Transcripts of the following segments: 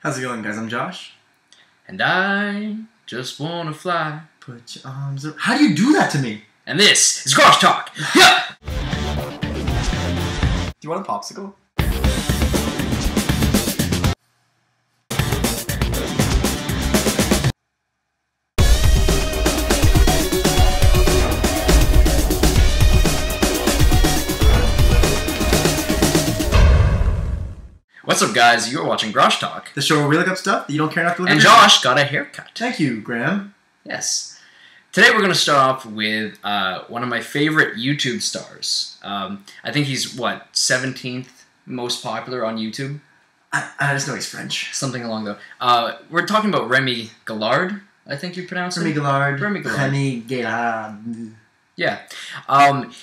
How's it going, guys? I'm Josh. And I just wanna fly. Put your arms around. How do you do that to me? And this is Cross Talk. Yeah. Do you want a popsicle? What's up, guys? You're watching Grosh Talk. The show where we look up stuff that you don't care enough to look up. And Josh got a haircut. Thank you, Graham. Yes. Today we're going to start off with one of my favorite YouTube stars. I think he's, what, 17th most popular on YouTube? I just know he's French. Something along those. We're talking about Remi Gaillard, I think you pronounce it. Remi Gaillard. Remi Gaillard. Yeah.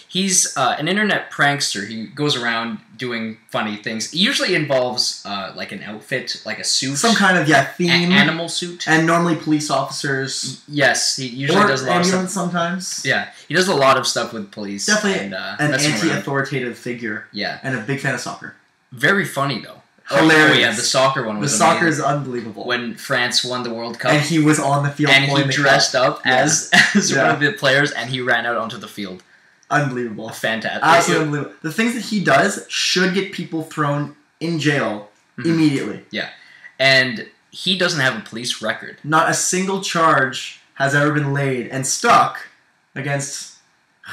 He's an internet prankster. He goes around doing funny things. It usually involves like an outfit, like a suit. Some kind of, theme. Animal suit. And normally police officers. Yes, he usually does a lot of stuff. Sometimes. Yeah, he does a lot of stuff with police. Definitely and, an anti-authoritative figure. Yeah. And a big fan of soccer. Very funny, though. Hilarious. Oh, yeah, the soccer one was amazing. The soccer amazing. is unbelievable. When France won the World Cup. And he was on the field. And he dressed up as one of the players, and he ran out onto the field. Unbelievable. Fantastic. Absolutely unbelievable. The things that he does should get people thrown in jail immediately. Yeah. And he doesn't have a police record. Not a single charge has ever been laid and stuck against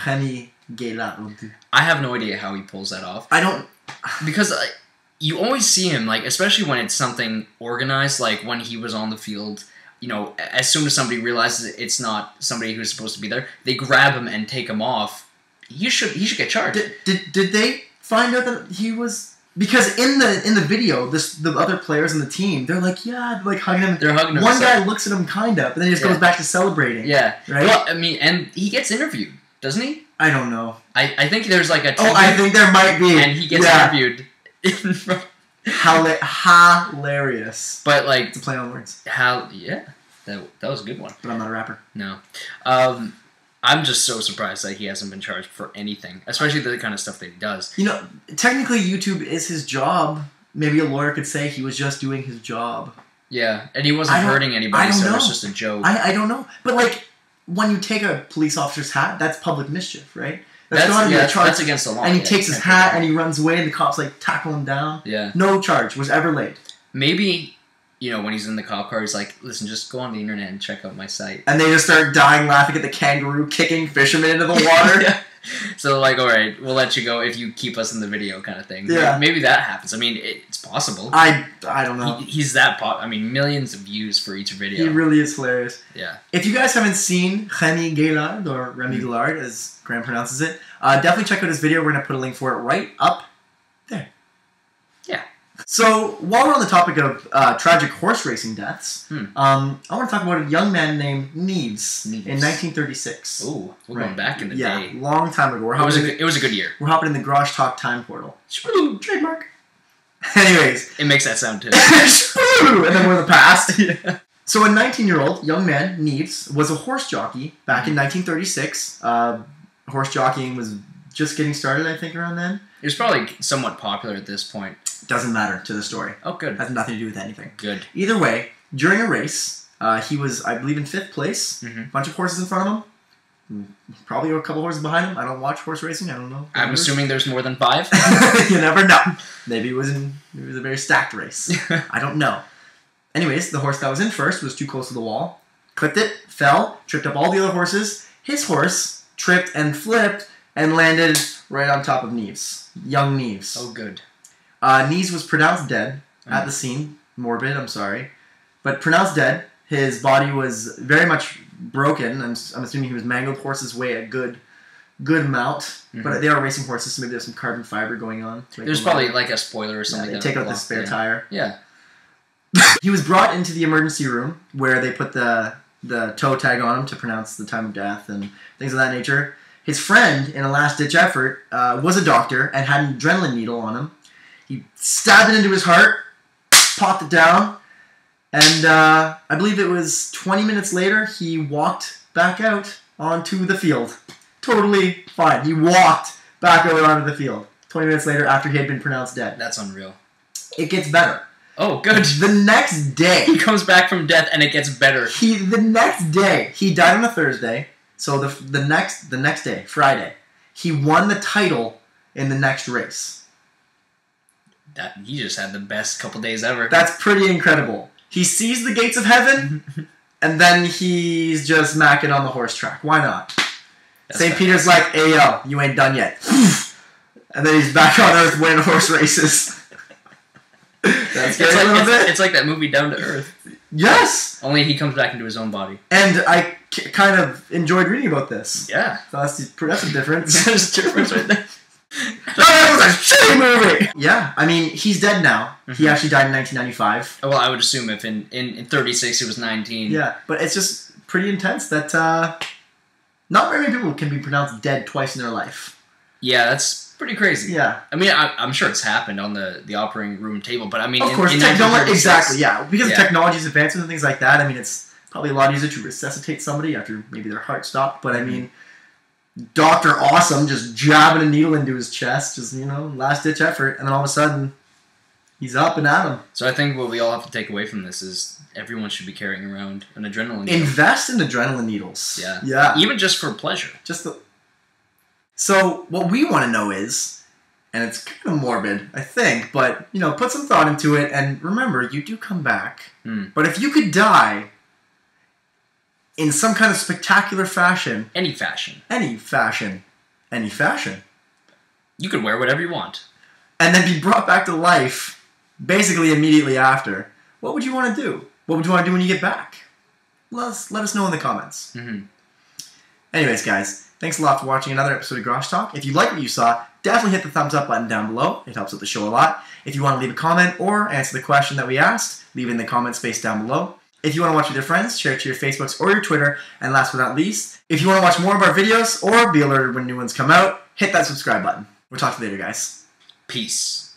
Remi Gaillard. I have no idea how he pulls that off. I don't... Because you always see him, like, especially when it's something organized, like when he was on the field, you know, as soon as somebody realizes it's not somebody who's supposed to be there, they grab him and take him off. He should get charged. Did they find out that he was... Because in the video, the other players on the team, they're like, like hugging him. They're hugging him. One guy looks at him kind of, but then he just goes back to celebrating. Yeah. Right? Well, I mean, and he gets interviewed, doesn't he? I don't know. I think there's like a... I think there might be. And he gets interviewed. Hilarious. But like... It's a play on words. Yeah. That was a good one. But I'm not a rapper. No. I'm just so surprised that he hasn't been charged for anything, especially the kind of stuff that he does. You know, technically YouTube is his job. Maybe a lawyer could say he was just doing his job. Yeah, and he wasn't hurting anybody, so it was just a joke. I don't know. But, like, when you take a police officer's hat, that's public mischief, right? That's against the law. And he takes his hat and he runs away and the cops, like, tackle him down. Yeah. No charge was ever laid. Maybe... You know, when he's in the cop car, he's like, listen, just go on the internet and check out my site. And they just start dying laughing at the kangaroo kicking fishermen into the water. Yeah. So, like, all right, we'll let you go if you keep us in the video kind of thing. Yeah. Maybe that happens. I mean, it's possible. I don't know. He's that I mean, millions of views for each video. He really is hilarious. Yeah. If you guys haven't seen Remi Gaillard, or Remi Gaillard, as Graham pronounces it, definitely check out his video. We're going to put a link for it right up there. Yeah. So, while we're on the topic of tragic horse racing deaths, I want to talk about a young man named Neves in 1936. Ooh, we're going back in the day. Yeah, long time ago. It was a good year. We're hopping in the Grosh Talk time portal. Trademark. Anyways. It makes that sound too. And then we're in the past. Yeah. So, a 19-year-old young man, Neves, was a horse jockey back in 1936. Horse jockeying was just getting started, I think, around then. It was probably somewhat popular at this point. Doesn't matter to the story. Oh, good. Has nothing to do with anything. Good. Either way, during a race, he was, I believe, in 5th place. A bunch of horses in front of him. Probably a couple horses behind him. I don't watch horse racing. I don't know. I'm assuming there's more than 5. You never know. Maybe it was a very stacked race. I don't know. Anyways, the horse that was in first was too close to the wall. Clipped it, fell, tripped up all the other horses. His horse tripped and flipped and landed right on top of Neves. Young Neves. Oh, good. Neves was pronounced dead at the scene. Morbid, I'm sorry. But pronounced dead. His body was very much broken. I'm assuming he was mangled. Horses weigh a good amount. But they are racing horses, so maybe there's some carbon fiber going on. There's probably like a spoiler or something. They take out the spare tire. Yeah. He was brought into the emergency room where they put the toe tag on him to pronounce the time of death and things of that nature. His friend, in a last-ditch effort, was a doctor and had an adrenaline needle on him. He stabbed it into his heart, popped it down, and I believe it was 20 minutes later, he walked back out onto the field. Totally fine. He walked back out onto the field 20 minutes later after he had been pronounced dead. That's unreal. It gets better. Oh, good. The next day, He comes back from death and it gets better. the next day, he died on a Thursday. So the next day, Friday, he won the title in the next race. He just had the best couple days ever. That's pretty incredible. He sees the gates of heaven, and then he's just macking on the horse track. Why not? St. Peter's like, hey, yo, you ain't done yet. And then he's back on Earth winning horse races. That's scary a little bit. It's like that movie Down to Earth. Yes! Only he comes back into his own body. And I kind of enjoyed reading about this. Yeah. So that's a difference. There's a difference right there. That was a shitty movie! Yeah, I mean, he's dead now. Mm-hmm. He actually died in 1995. Well, I would assume if in 36 he was 19. Yeah, but it's just pretty intense that not very many people can be pronounced dead twice in their life. Yeah, that's pretty crazy. Yeah. I mean, I'm sure it's happened on the operating room table, but I mean, of course, in technology, exactly, yeah. Because of technology's advancements and things like that, I mean, it's probably a lot easier to resuscitate somebody after maybe their heart stopped, but I mean, Dr. Awesome just jabbing a needle into his chest, just, last-ditch effort, and then all of a sudden, he's up and at him. So I think what we all have to take away from this is everyone should be carrying around an adrenaline needle. Invest in adrenaline needles. Yeah. Yeah. Even just for pleasure. So, what we want to know is, and it's kind of morbid, I think, but, put some thought into it, and remember, you do come back. But if you could die in some kind of spectacular fashion... Any fashion. You could wear whatever you want. And then be brought back to life, basically immediately after, what would you want to do? What would you want to do when you get back? Let us know in the comments. Anyways, guys, thanks a lot for watching another episode of Grosh Talk. If you like what you saw, definitely hit the thumbs up button down below. It helps with the show a lot. If you want to leave a comment or answer the question that we asked, leave it in the comment space down below. If you want to watch with your friends, share it to your Facebooks or your Twitter. And last but not least, if you want to watch more of our videos or be alerted when new ones come out, hit that subscribe button. We'll talk to you later, guys. Peace.